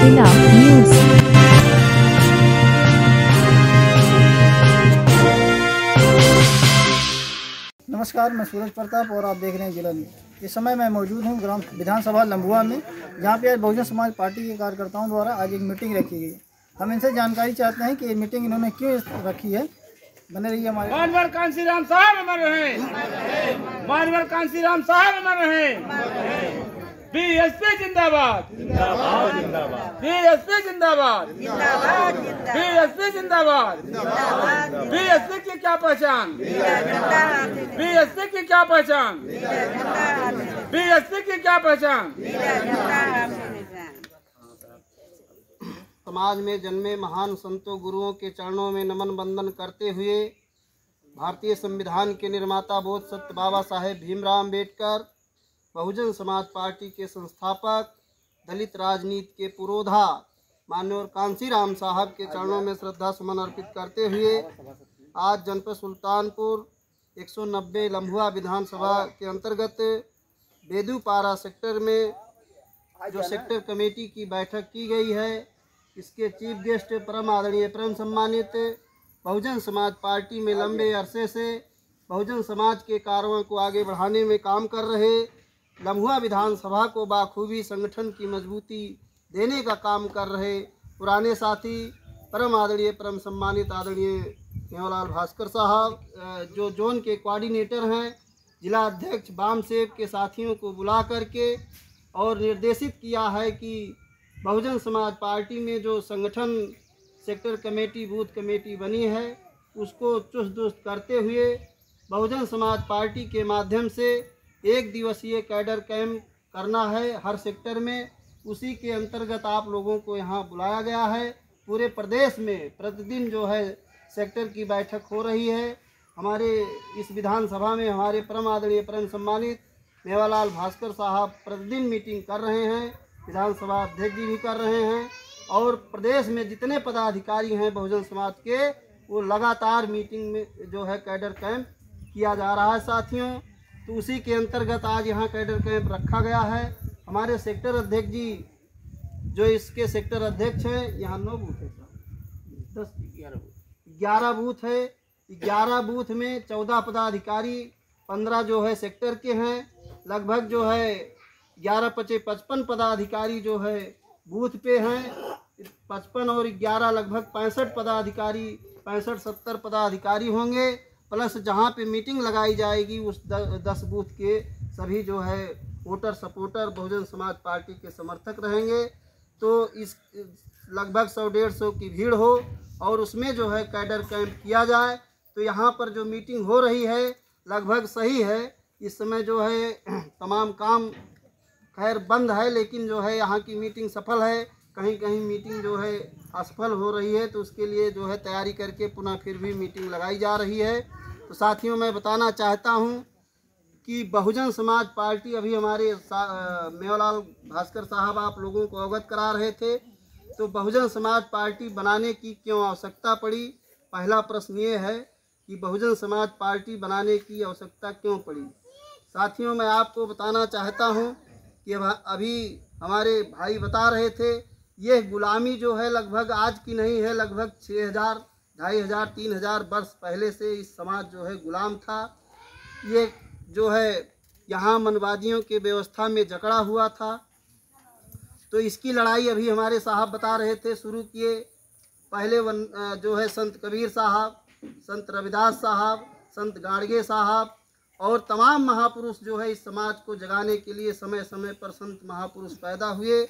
जिला न्यूज। नमस्कार, मैं सूरज प्रताप और आप देख रहे हैं जिला न्यूज। इस समय मैं मौजूद हूं ग्राम विधानसभा लंबुआ में, जहां पे आज बहुजन समाज पार्टी के कार्यकर्ताओं द्वारा आज एक मीटिंग रखी गई। हम इनसे जानकारी चाहते हैं कि ये मीटिंग इन्होंने क्यों रखी है। बने रहिए हमारे। मानवर कांसीराम साहब अमर रहे, मानवर कांसीराम साहब अमर रहे। बीएसपी जिंदाबाद, बीएसपी जिंदाबाद, बीएसपी जिंदाबाद। बीएसपी की क्या पहचान, बीएसपी की क्या पहचान, बीएसपी की क्या पहचान। समाज में जन्मे महान संतों गुरुओं के चरणों में नमन बंदन करते हुए भारतीय संविधान के निर्माता बोध सत्य बाबा साहेब भीमराव अम्बेडकर, बहुजन समाज पार्टी के संस्थापक, दलित राजनीति के पुरोधा माननीय कांसीराम साहब के चरणों में श्रद्धा सुमन अर्पित करते हुए आज जनपद सुल्तानपुर 190 लम्बुआ विधानसभा के अंतर्गत बेदूपारा सेक्टर में जो सेक्टर कमेटी की बैठक की गई है, इसके चीफ गेस्ट परम आदरणीय परम सम्मानित बहुजन समाज पार्टी में लंबे अरसे से बहुजन समाज के कार्यों को आगे बढ़ाने में काम कर रहे, लम्बुआ विधानसभा को बाखूबी संगठन की मजबूती देने का काम कर रहे पुराने साथी परम आदरणीय परम सम्मानित आदरणीय मेवालाल भास्कर साहब, जो जोन के कोऑर्डिनेटर हैं, जिला अध्यक्ष बामसेब के साथियों को बुला करके और निर्देशित किया है कि बहुजन समाज पार्टी में जो संगठन सेक्टर कमेटी बूथ कमेटी बनी है, उसको चुस्त दुरुस्त करते हुए बहुजन समाज पार्टी के माध्यम से एक दिवसीय कैडर कैंप करना है हर सेक्टर में। उसी के अंतर्गत आप लोगों को यहाँ बुलाया गया है। पूरे प्रदेश में प्रतिदिन जो है सेक्टर की बैठक हो रही है। हमारे इस विधानसभा में हमारे परम आदरणीय परम सम्मानित मेवालाल भास्कर साहब प्रतिदिन मीटिंग कर रहे हैं, विधानसभा अध्यक्ष जी भी कर रहे हैं, और प्रदेश में जितने पदाधिकारी हैं बहुजन समाज के, वो लगातार मीटिंग में जो है कैडर कैंप किया जा रहा है साथियों। तो उसी के अंतर्गत आज यहाँ कैडर कैंप रखा गया है। हमारे सेक्टर अध्यक्ष जी जो इसके सेक्टर अध्यक्ष हैं, यहाँ 9 बूथ है, 11 बूथ है। 11 बूथ में 14 पदाधिकारी, 15 जो है सेक्टर के हैं, लगभग जो है 11-55 पदाधिकारी जो है बूथ पे हैं। 55 और 11 लगभग 65 पदाधिकारी, 65-70 पदाधिकारी होंगे, प्लस जहाँ पे मीटिंग लगाई जाएगी उस 10 बूथ के सभी जो है voter supporter Bahujan Samaj party के समर्थक रहेंगे। तो इस लगभग 100-150 की भीड़ हो और उसमें जो है कैडर कैंप किया जाए। तो यहाँ पर जो मीटिंग हो रही है लगभग सही है। इस समय जो है तमाम काम खैर बंद है, लेकिन जो है यहाँ की मीटिंग सफल है। कहीं कहीं मीटिंग जो है असफल हो रही है, तो उसके लिए जो है तैयारी करके पुनः फिर भी मीटिंग लगाई जा रही है। तो साथियों, मैं बताना चाहता हूँ कि बहुजन समाज पार्टी अभी हमारे मेवालाल भास्कर साहब आप लोगों को अवगत करा रहे थे, तो बहुजन समाज पार्टी बनाने की क्यों आवश्यकता पड़ी। पहला प्रश्न ये है कि बहुजन समाज पार्टी बनाने की आवश्यकता क्यों पड़ी। साथियों, मैं आपको बताना चाहता हूँ कि अभी हमारे भाई बता रहे थे, ये गुलामी जो है लगभग आज की नहीं है, लगभग 6000, 2500, 3000 वर्ष पहले से इस समाज जो है गुलाम था। ये जो है यहाँ मनवादियों के व्यवस्था में जकड़ा हुआ था। तो इसकी लड़ाई अभी हमारे साहब बता रहे थे शुरू किए। पहले जो है संत कबीर साहब, संत रविदास साहब, संत गाड़गे साहब और तमाम महापुरुष जो है इस समाज को जगाने के लिए समय समय पर संत महापुरुष पैदा हुए।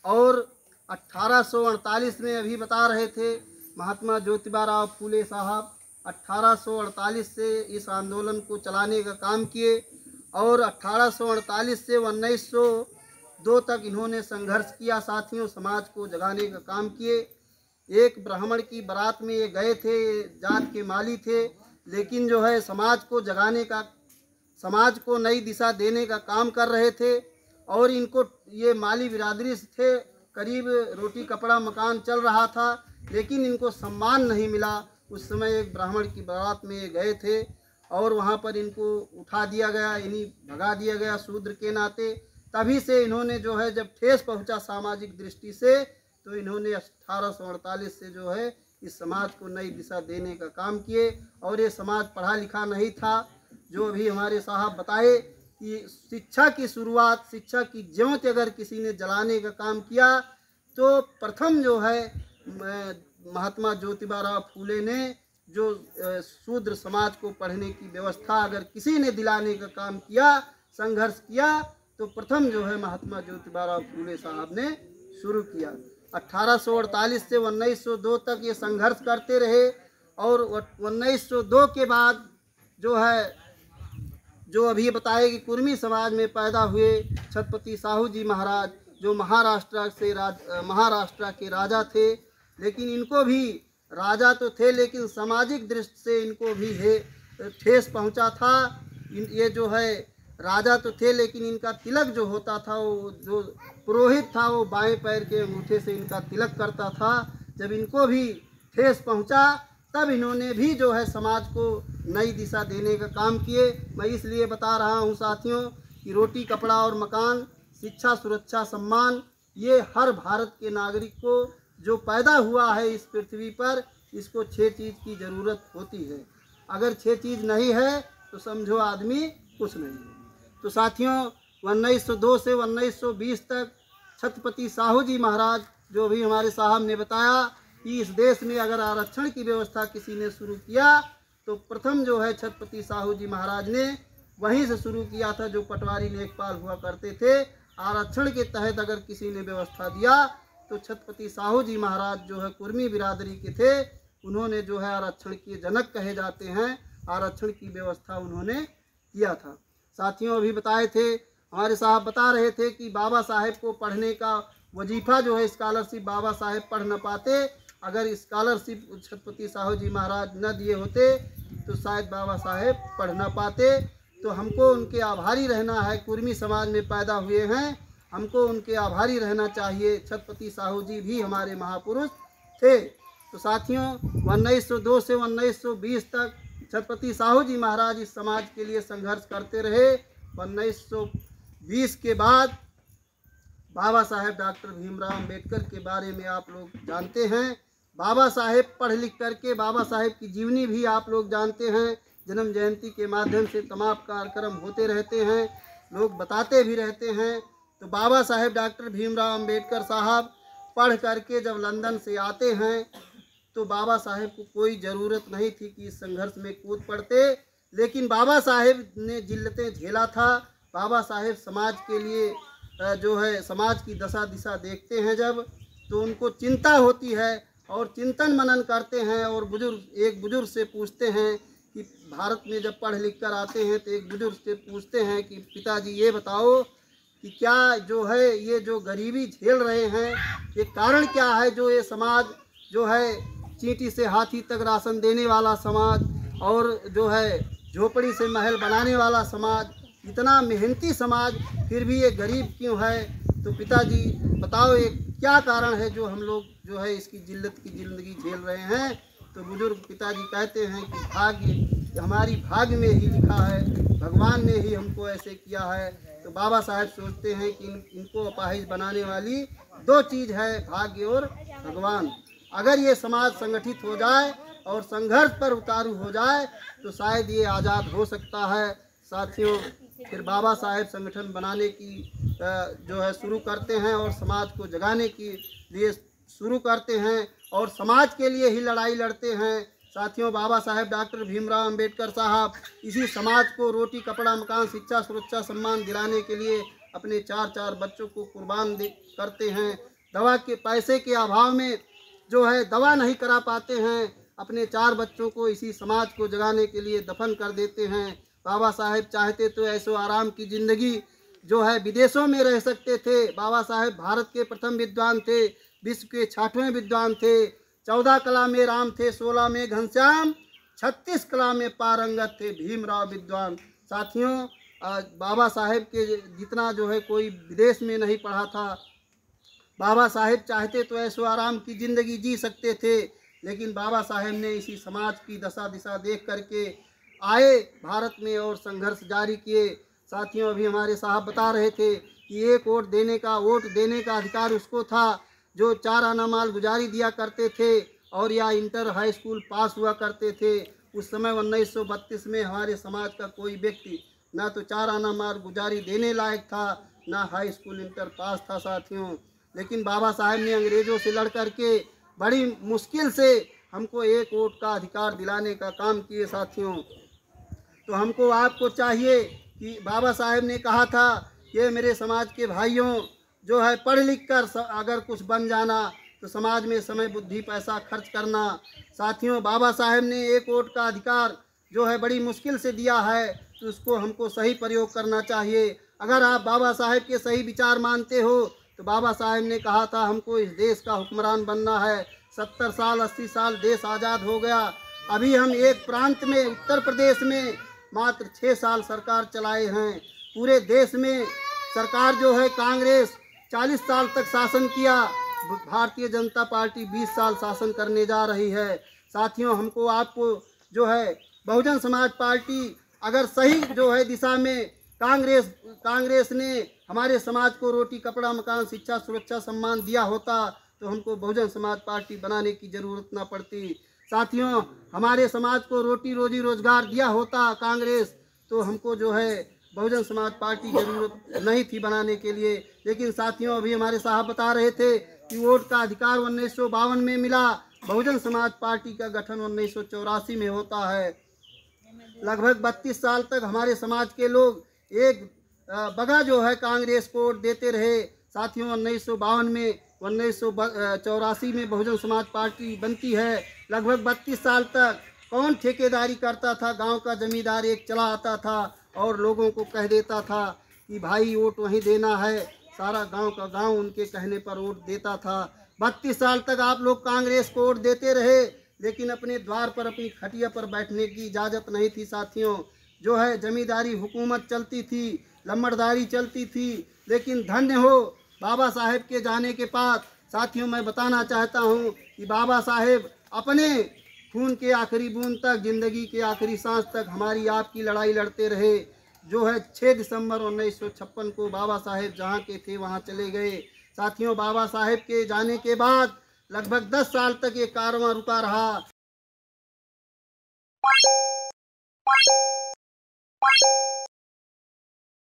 और 1848 में अभी बता रहे थे महात्मा ज्योतिबा राव फूले साहब 1848 से इस आंदोलन को चलाने का काम किए, और 1848 से 1902 तक इन्होंने संघर्ष किया साथियों, समाज को जगाने का काम किए। एक ब्राह्मण की बारात में ये गए थे, जात के माली थे, लेकिन जो है समाज को जगाने का, समाज को नई दिशा देने का काम कर रहे थे। और इनको ये माली बिरादरी से थे, करीब रोटी कपड़ा मकान चल रहा था, लेकिन इनको सम्मान नहीं मिला। उस समय एक ब्राह्मण की बारात में ये गए थे और वहाँ पर इनको उठा दिया गया, इन्हीं भगा दिया गया शूद्र के नाते। तभी से इन्होंने जो है जब ठेस पहुँचा सामाजिक दृष्टि से, तो इन्होंने 1848 से जो है इस समाज को नई दिशा देने का काम किए। और ये समाज पढ़ा लिखा नहीं था, जो अभी हमारे साहब बताए कि शिक्षा की शुरुआत, शिक्षा की ज्योति अगर किसी ने जलाने का काम किया तो प्रथम जो है महात्मा ज्योतिबा फूले ने जो शूद्र समाज को पढ़ने की व्यवस्था अगर किसी ने दिलाने का काम किया, संघर्ष किया, तो प्रथम जो है महात्मा ज्योतिबा फूले साहब ने शुरू किया। 1848 से 1902 तक ये संघर्ष करते रहे और 1902 के बाद जो है, जो अभी बताए कि कुर्मी समाज में पैदा हुए छत्रपति साहू जी महाराज, जो महाराष्ट्र के राजा थे, लेकिन इनको भी राजा तो थे लेकिन सामाजिक दृष्टि से इनको भी ठेस पहुंचा था। ये जो है राजा तो थे लेकिन इनका तिलक जो होता था, वो जो पुरोहित था वो बाएं पैर के अंगूठे से इनका तिलक करता था। जब इनको भी ठेस पहुंचा तब इन्होंने भी जो है समाज को नई दिशा देने का काम किए। मैं इसलिए बता रहा हूं साथियों कि रोटी कपड़ा और मकान, शिक्षा सुरक्षा सम्मान, ये हर भारत के नागरिक को जो पैदा हुआ है इस पृथ्वी पर, इसको 6 चीज़ की ज़रूरत होती है। अगर 6 चीज़ नहीं है तो समझो आदमी कुछ नहीं है। तो साथियों 1902 से 1920 तक छत्रपति साहू जी महाराज, जो भी हमारे साहब ने बताया कि इस देश में अगर आरक्षण की व्यवस्था किसी ने शुरू किया तो प्रथम जो है छत्रपति साहू जी महाराज ने वहीं से शुरू किया था, जो पटवारी लेखपाल हुआ करते थे। आरक्षण के तहत अगर किसी ने व्यवस्था दिया तो छत्रपति साहू जी महाराज जो है कुर्मी बिरादरी के थे, उन्होंने जो है आरक्षण के जनक कहे जाते हैं, आरक्षण की व्यवस्था उन्होंने किया था। साथियों अभी बताए थे, हमारे साहब बता रहे थे कि बाबा साहेब को पढ़ने का वजीफा जो है स्कॉलरशिप बाबा साहेब पढ़ न पाते। अगर स्कॉलरशिप छत्रपति साहू जी महाराज न दिए होते तो शायद बाबा साहेब पढ़ न पाते। तो हमको उनके आभारी रहना है, कुर्मी समाज में पैदा हुए हैं, हमको उनके आभारी रहना चाहिए। छत्रपति साहू जी भी हमारे महापुरुष थे। तो साथियों 1902 से 1920 तक छत्रपति साहू जी महाराज इस समाज के लिए संघर्ष करते रहे। 1920 के बाद बाबा साहेब डॉक्टर भीमराव अंबेडकर के बारे में आप लोग जानते हैं। बाबा साहेब पढ़ लिख करके बाबा साहेब की जीवनी भी आप लोग जानते हैं। जन्म जयंती के माध्यम से तमाम कार्यक्रम होते रहते हैं, लोग बताते भी रहते हैं। तो बाबा साहेब डॉक्टर भीमराव अंबेडकर साहब पढ़ करके जब लंदन से आते हैं तो बाबा साहेब को कोई ज़रूरत नहीं थी कि इस संघर्ष में कूद पड़ते, लेकिन बाबा साहेब ने जिल्लतें झेला था। बाबा साहेब समाज के लिए जो है समाज की दशा दिशा देखते हैं जब, तो उनको चिंता होती है और चिंतन मनन करते हैं। और एक बुजुर्ग से पूछते हैं कि भारत में जब पढ़ लिख कर आते हैं तो एक बुजुर्ग से पूछते हैं कि पिताजी ये बताओ कि क्या जो है ये जो गरीबी झेल रहे हैं ये कारण क्या है, जो ये समाज जो है चींटी से हाथी तक राशन देने वाला समाज और जो है झोपड़ी से महल बनाने वाला समाज, इतना मेहनती समाज, फिर भी ये गरीब क्यों है? तो पिताजी बताओ ये क्या कारण है जो हम लोग जो है इसकी जिल्लत की ज़िंदगी झेल रहे हैं? तो बुजुर्ग पिताजी कहते हैं कि भाग्य, हमारी भाग्य में ही लिखा है, भगवान ने ही हमको ऐसे किया है। तो बाबा साहेब सोचते हैं कि इनको अपाहिज बनाने वाली 2 चीज़ है, भाग्य और भगवान। अगर ये समाज संगठित हो जाए और संघर्ष पर उतारू हो जाए तो शायद ये आज़ाद हो सकता है। साथियों फिर बाबा साहेब संगठन बनाने की जो है शुरू करते हैं और समाज को जगाने के लिए शुरू करते हैं और समाज के लिए ही लड़ाई लड़ते हैं। साथियों बाबा साहेब डॉक्टर भीमराव अंबेडकर साहब इसी समाज को रोटी कपड़ा मकान शिक्षा सुरक्षा सम्मान दिलाने के लिए अपने 4 बच्चों को कुर्बान करते हैं। दवा के पैसे के अभाव में जो है दवा नहीं करा पाते हैं, अपने 4 बच्चों को इसी समाज को जगाने के लिए दफन कर देते हैं। बाबा साहेब चाहते तो ऐसो आराम की ज़िंदगी जो है विदेशों में रह सकते थे। बाबा साहेब भारत के प्रथम विद्वान थे, विश्व के 6वें विद्वान थे। 14 कला में राम थे, 16 में घनश्याम, 36 कला में पारंगत थे भीमराव विद्वान। साथियों बाबा साहेब के जितना जो है कोई विदेश में नहीं पढ़ा था। बाबा साहेब चाहते तो ऐसो आराम की ज़िंदगी जी सकते थे, लेकिन बाबा साहेब ने इसी समाज की दशा दिशा देख करके आए भारत में और संघर्ष जारी किए। साथियों अभी हमारे साहब बता रहे थे कि वोट देने का अधिकार उसको था जो 4 आना माल गुजारी दिया करते थे और या इंटर हाई स्कूल पास हुआ करते थे, उस समय 1932 में हमारे समाज का कोई व्यक्ति ना तो 4 आना माल गुजारी देने लायक था, ना हाई स्कूल इंटर पास था साथियों। लेकिन बाबा साहेब ने अंग्रेज़ों से लड़ करके बड़ी मुश्किल से हमको 1 वोट का अधिकार दिलाने का काम किए साथियों। तो हमको आपको चाहिए कि बाबा साहेब ने कहा था कि मेरे समाज के भाइयों, जो है पढ़ लिख कर अगर कुछ बन जाना तो समाज में समय बुद्धि पैसा खर्च करना। साथियों, बाबा साहेब ने 1 वोट का अधिकार जो है बड़ी मुश्किल से दिया है, तो उसको हमको सही प्रयोग करना चाहिए। अगर आप बाबा साहेब के सही विचार मानते हो तो बाबा साहेब ने कहा था हमको इस देश का हुक्मरान बनना है। 70 साल 80 साल देश आज़ाद हो गया, अभी हम एक प्रांत में उत्तर प्रदेश में मात्र 6 साल सरकार चलाए हैं। पूरे देश में सरकार जो है कांग्रेस 40 साल तक शासन किया, भारतीय जनता पार्टी 20 साल शासन करने जा रही है। साथियों, हमको आपको जो है बहुजन समाज पार्टी अगर सही जो है दिशा में कांग्रेस ने हमारे समाज को रोटी कपड़ा मकान शिक्षा सुरक्षा सम्मान दिया होता तो हमको बहुजन समाज पार्टी बनाने की ज़रूरत ना पड़ती। साथियों, हमारे समाज को रोटी रोजी रोजगार दिया होता कांग्रेस तो हमको जो है बहुजन समाज पार्टी जरूरत नहीं थी बनाने के लिए। लेकिन साथियों, अभी हमारे साहब बता रहे थे कि वोट का अधिकार 1952 में मिला, बहुजन समाज पार्टी का गठन 1984 में होता है। लगभग 32 साल तक हमारे समाज के लोग एक बगा जो है कांग्रेस को वोट देते रहे। साथियों, 1952 में 1984 में बहुजन समाज पार्टी बनती है। लगभग 32 साल तक कौन ठेकेदारी करता था? गांव का जमींदार एक चला आता था और लोगों को कह देता था कि भाई वोट वहीं देना है। सारा गांव का गांव उनके कहने पर वोट देता था। 32 साल तक आप लोग कांग्रेस को वोट देते रहे, लेकिन अपने द्वार पर अपनी खटिया पर बैठने की इजाज़त नहीं थी। साथियों, जो है जमींदारी हुकूमत चलती थी, लम्बड़दारी चलती थी। लेकिन धन्य हो बाबा साहेब के जाने के बाद। साथियों, मैं बताना चाहता हूँ कि बाबा साहेब अपने खून के आखिरी बूंद तक, जिंदगी के आखिरी सांस तक हमारी आपकी लड़ाई लड़ते रहे। जो है 6 दिसंबर 1956 को बाबा साहेब जहाँ के थे वहाँ चले गए। साथियों, बाबा साहेब के जाने के बाद लगभग 10 साल तक ये कारवां रुका रहा।